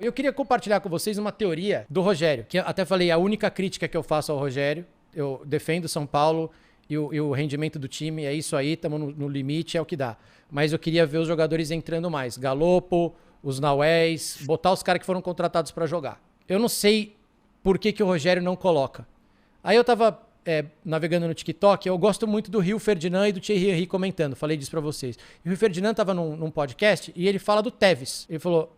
Eu queria compartilhar com vocês uma teoria do Rogério, que eu até falei, a única crítica que eu faço ao Rogério, eu defendo São Paulo e o rendimento do time, é isso aí, estamos no limite, é o que dá. Mas eu queria ver os jogadores entrando mais. Galopo, os Naués, botar os caras que foram contratados para jogar. Eu não sei por que o Rogério não coloca. Aí eu tava navegando no TikTok, eu gosto muito do Rio Ferdinand e do Thierry Henry comentando, falei disso para vocês. E o Rio Ferdinand tava num podcast e ele fala do Tevez. Ele falou...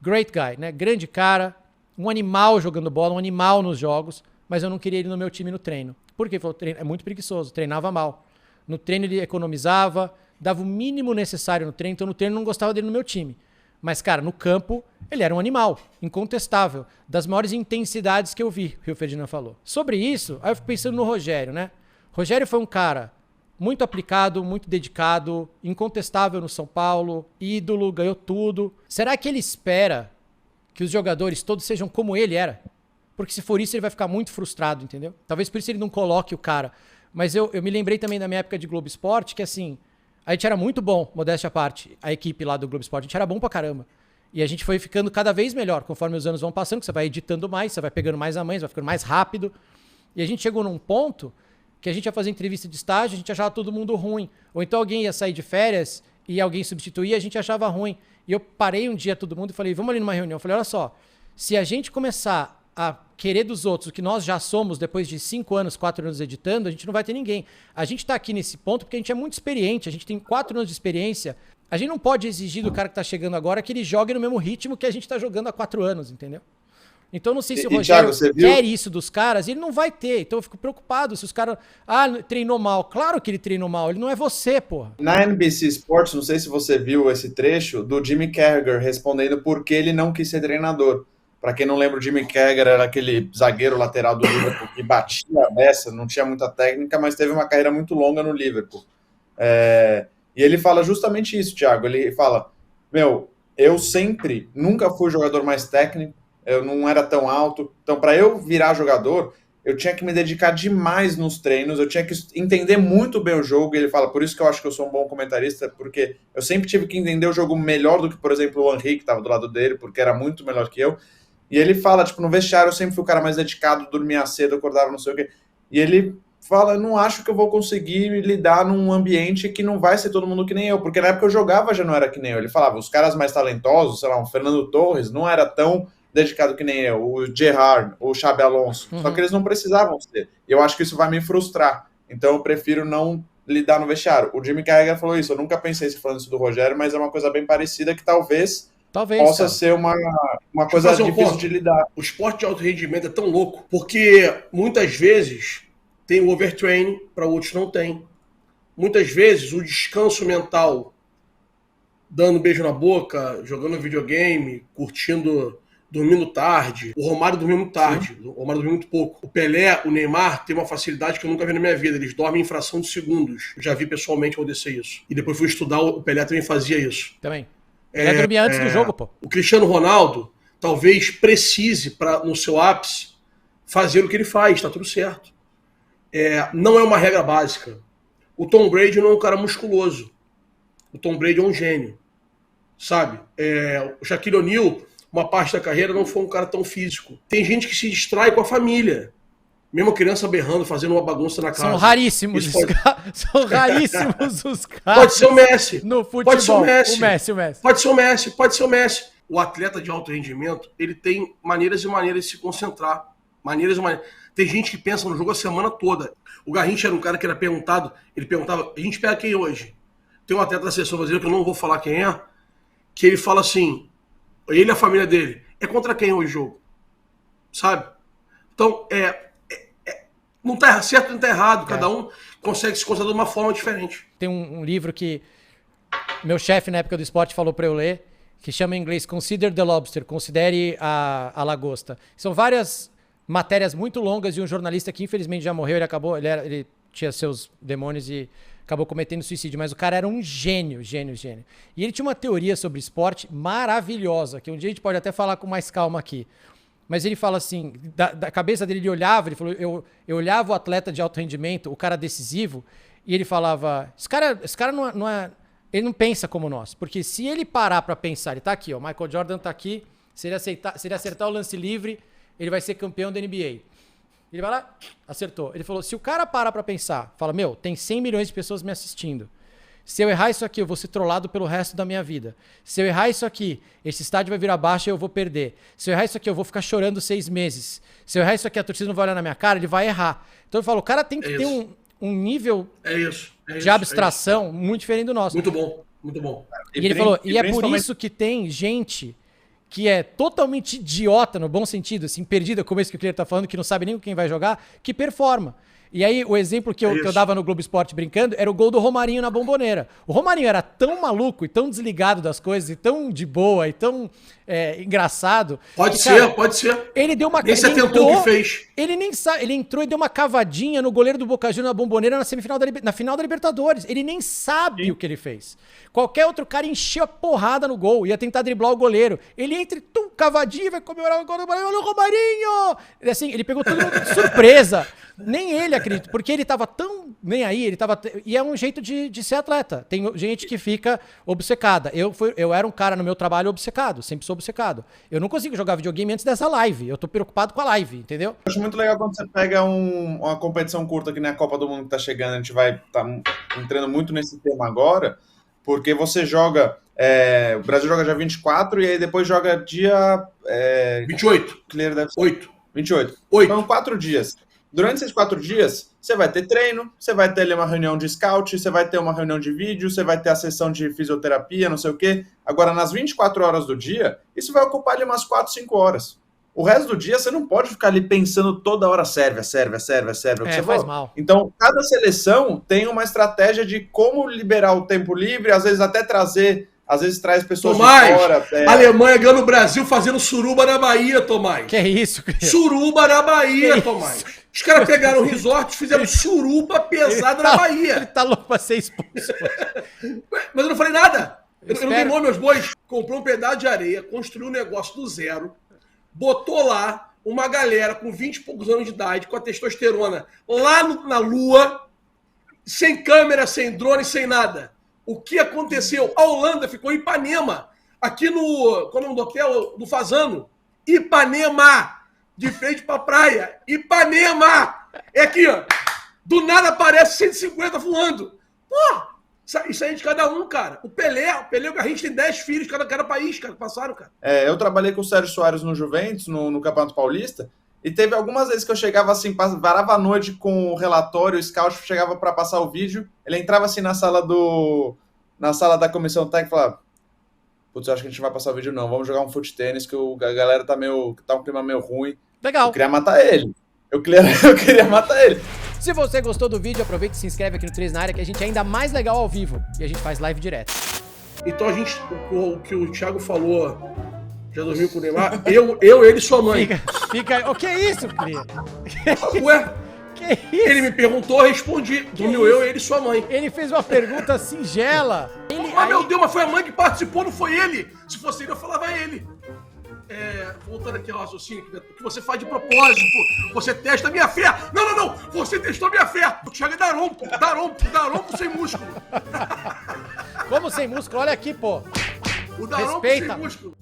Great guy, né? Grande cara, um animal jogando bola, um animal nos jogos, mas eu não queria ele no meu time no treino. Por quê? Ele falou, é muito preguiçoso, treinava mal. No treino ele economizava, dava o mínimo necessário no treino, então no treino eu não gostava dele no meu time. Mas, cara, no campo, ele era um animal, incontestável, das maiores intensidades que eu vi, o Rio Ferdinand falou. Sobre isso, aí eu fico pensando no Rogério, né? Rogério foi um cara muito aplicado, muito dedicado, incontestável no São Paulo, ídolo, ganhou tudo. Será que ele espera que os jogadores todos sejam como ele era? Porque se for isso, ele vai ficar muito frustrado, entendeu? Talvez por isso ele não coloque o cara. Mas eu me lembrei também da minha época de Globo Esporte, que assim, a gente era muito bom, modéstia à parte, a equipe lá do Globo Esporte, a gente era bom pra caramba. E a gente foi ficando cada vez melhor, conforme os anos vão passando, que você vai editando mais, você vai pegando mais a mãe, você vai ficando mais rápido. E a gente chegou num ponto que a gente ia fazer entrevista de estágio, a gente achava todo mundo ruim. Ou então alguém ia sair de férias e alguém substituía, a gente achava ruim. E eu parei um dia todo mundo e falei, vamos ali numa reunião. Eu falei, olha só, se a gente começar a querer dos outros o que nós já somos depois de 5 anos, 4 anos editando, a gente não vai ter ninguém. A gente tá aqui nesse ponto porque a gente é muito experiente, a gente tem 4 anos de experiência. A gente não pode exigir do cara que tá chegando agora que ele jogue no mesmo ritmo que a gente tá jogando há 4 anos, entendeu? Então, não sei se o Rogério Thiago, quer isso dos caras, ele não vai ter. Então, eu fico preocupado se os caras... Ah, treinou mal. Claro que ele treinou mal. Ele não é você, porra. Na NBC Sports, não sei se você viu esse trecho do Jimmy Carragher respondendo por que ele não quis ser treinador. Para quem não lembra, o Jimmy Carragher era aquele zagueiro lateral do Liverpool que batia a beça, não tinha muita técnica, mas teve uma carreira muito longa no Liverpool. E ele fala justamente isso, Thiago. Ele fala, eu nunca fui jogador mais técnico, eu não era tão alto. Então, para eu virar jogador, eu tinha que me dedicar demais nos treinos, eu tinha que entender muito bem o jogo. E ele fala, por isso que eu acho que eu sou um bom comentarista, porque eu sempre tive que entender o jogo melhor do que, por exemplo, o Henry, que estava do lado dele, porque era muito melhor que eu. E ele fala, no vestiário eu sempre fui o cara mais dedicado, dormia cedo, acordava não sei o quê. E ele fala, não acho que eu vou conseguir lidar num ambiente que não vai ser todo mundo que nem eu, porque na época eu jogava já não era que nem eu. Ele falava, os caras mais talentosos, sei lá, um Fernando Torres, não era tão dedicado que nem eu, o Gerrard, o Xabi Alonso, só que eles não precisavam ser. E eu acho que isso vai me frustrar. Então eu prefiro não lidar no vestiário. O Jimmy Carragher falou isso, eu nunca pensei falando isso do Rogério, mas é uma coisa bem parecida que talvez possa ser uma coisa difícil de lidar. O esporte de alto rendimento é tão louco, porque muitas vezes tem o overtraining, para outros não tem. Muitas vezes o descanso mental, dando beijo na boca, jogando videogame, curtindo, dormindo tarde. O Romário dormiu muito tarde, o Romário dormiu muito pouco. O Pelé, o Neymar tem uma facilidade que eu nunca vi na minha vida, eles dormem em fração de segundos. Eu já vi pessoalmente acontecer isso. E depois fui estudar, o Pelé também fazia isso. Também. Ele dormia antes do jogo, pô. O Cristiano Ronaldo talvez precise, no seu ápice, fazer o que ele faz, tá tudo certo. Não é uma regra básica. O Tom Brady não é um cara musculoso. O Tom Brady é um gênio. Sabe? O Shaquille O'Neal, uma parte da carreira, não foi um cara tão físico. Tem gente que se distrai com a família. Mesmo criança berrando, fazendo uma bagunça na casa. São raríssimos São raríssimos os caras. Pode ser o Messi. No futebol. Pode ser o Messi. O Messi. Pode ser o Messi. Pode ser o Messi. O atleta de alto rendimento, ele tem maneiras e maneiras de se concentrar. Maneiras e maneiras. Tem gente que pensa no jogo a semana toda. O Garrincha era um cara que era perguntado, ele perguntava, a gente pega quem hoje? Tem um atleta da seleção brasileira, que eu não vou falar quem é, que ele fala assim, ele e a família dele, é contra quem hoje o jogo? Sabe? Então, não tá certo, não tá errado, cada um consegue se concentrar de uma forma diferente. Tem um livro que meu chefe na época do esporte falou para eu ler, que chama em inglês Consider the Lobster, considere a lagosta. São várias matérias muito longas de um jornalista que infelizmente já morreu, ele tinha seus demônios e acabou cometendo suicídio, mas o cara era um gênio. E ele tinha uma teoria sobre esporte maravilhosa, que um dia a gente pode até falar com mais calma aqui. Mas ele fala assim, da cabeça dele, ele falou, eu olhava o atleta de alto rendimento, o cara decisivo, e ele falava, esse cara não é, ele não pensa como nós, porque se ele parar pra pensar, ele tá aqui, ó, Michael Jordan tá aqui, Se ele acertar o lance livre, ele vai ser campeão da NBA. Ele vai lá, acertou. Ele falou, se o cara para pra pensar, fala, meu, tem 100 milhões de pessoas me assistindo. Se eu errar isso aqui, eu vou ser trollado pelo resto da minha vida. Se eu errar isso aqui, esse estádio vai virar baixo e eu vou perder. Se eu errar isso aqui, eu vou ficar chorando 6 meses. Se eu errar isso aqui, a torcida não vai olhar na minha cara, ele vai errar. Então eu falo, o cara tem que ter um nível de abstração muito diferente do nosso. Muito bom, muito bom. E ele falou, e é por isso que tem gente que é totalmente idiota, no bom sentido, assim, perdida, como esse que o Clear tá falando, que não sabe nem com quem vai jogar, que performa. E aí, o exemplo que eu dava no Globo Esporte brincando era o gol do Romarinho na Bomboneira. O Romarinho era tão maluco e tão desligado das coisas e tão de boa e tão engraçado. Pode ser. Ele deu uma... Nem se atentou o que fez. Ele nem sabe. Ele entrou e deu uma cavadinha no goleiro do Boca Juniors na Bomboneira na final da Libertadores. Ele nem sabe o que ele fez. Qualquer outro cara encheu a porrada no gol, ia tentar driblar o goleiro. Ele entra e cavadinho, vai comemorar o gol do Romarinho. Olha o Romarinho! Assim, ele pegou tudo de surpresa. Nem ele acredita, porque ele tava tão nem aí, ele tava... E é um jeito de ser atleta. Tem gente que fica obcecada. Eu era um cara no meu trabalho obcecado, sempre sou obcecado. Eu não consigo jogar videogame antes dessa live. Eu tô preocupado com a live, entendeu? Eu acho muito legal quando você pega uma competição curta que nem a Copa do Mundo que tá chegando, a gente vai tá entrando muito nesse tema agora, porque você joga... o Brasil joga dia 24 e aí depois joga dia... 28. 28. São 4 dias. Durante esses 4 dias, você vai ter treino, você vai ter ali uma reunião de scout, você vai ter uma reunião de vídeo, você vai ter a sessão de fisioterapia, não sei o quê. Agora, nas 24 horas do dia, isso vai ocupar ali umas 4, 5 horas. O resto do dia, você não pode ficar ali pensando toda hora, serve. O que você faz mal. Então, cada seleção tem uma estratégia de como liberar o tempo livre, às vezes até trazer... Às vezes traz pessoas de fora. Alemanha ganhando o Brasil fazendo suruba na Bahia, Tomás. Que é isso, cara? Suruba na Bahia, Tomás. Os caras pegaram resorts e fizeram suruba pesada na Bahia. Ele tá louco pra ser expulso. Mas eu não falei nada. Eu não dei nome meus bois. Comprou um pedaço de areia, construiu um negócio do zero, botou lá uma galera com 20 e poucos anos de idade, com a testosterona, lá na Lua, sem câmera, sem drone, sem nada. O que aconteceu? A Holanda ficou em Ipanema, aqui no... Qual é o nome do hotel? Do Fazano. Ipanema! De frente pra praia. Ipanema! É aqui, ó. Do nada aparece 150 voando. Pô! Isso aí é de cada um, cara. O Pelé e o Garrincha tem 10 filhos, cada país, cara, que passaram, cara. Eu trabalhei com o Sérgio Soares no Juventus, no Campeonato Paulista, e teve algumas vezes que eu chegava assim, varava a noite com o relatório, o scout chegava para passar o vídeo, ele entrava assim na sala da comissão técnica e falava: putz, eu acho que a gente não vai passar o vídeo não, vamos jogar um fute-tênis que a galera tá um clima meio ruim. Legal. Eu queria matar ele. Eu queria matar ele. Se você gostou do vídeo, aproveita e se inscreve aqui no 3 na área, que a gente é ainda mais legal ao vivo. E a gente faz live direto. Então o que o Thiago falou, já dormiu com o Neymar, ele e sua mãe. Fica. O que é isso, Cria? Ué? Que isso? Ele me perguntou, eu respondi. Dormiu eu, ele e sua mãe. Ele fez uma pergunta singela. Meu Deus, mas foi a mãe que participou, não foi ele. Se fosse ele, eu falava ele. Voltando aqui ao raciocínio, que você faz de propósito, você testa a minha fé. Não, você testou a minha fé. O Thiago é darompo sem músculo. Como sem músculo? Olha aqui, pô. O darompo Respeita. sem músculo.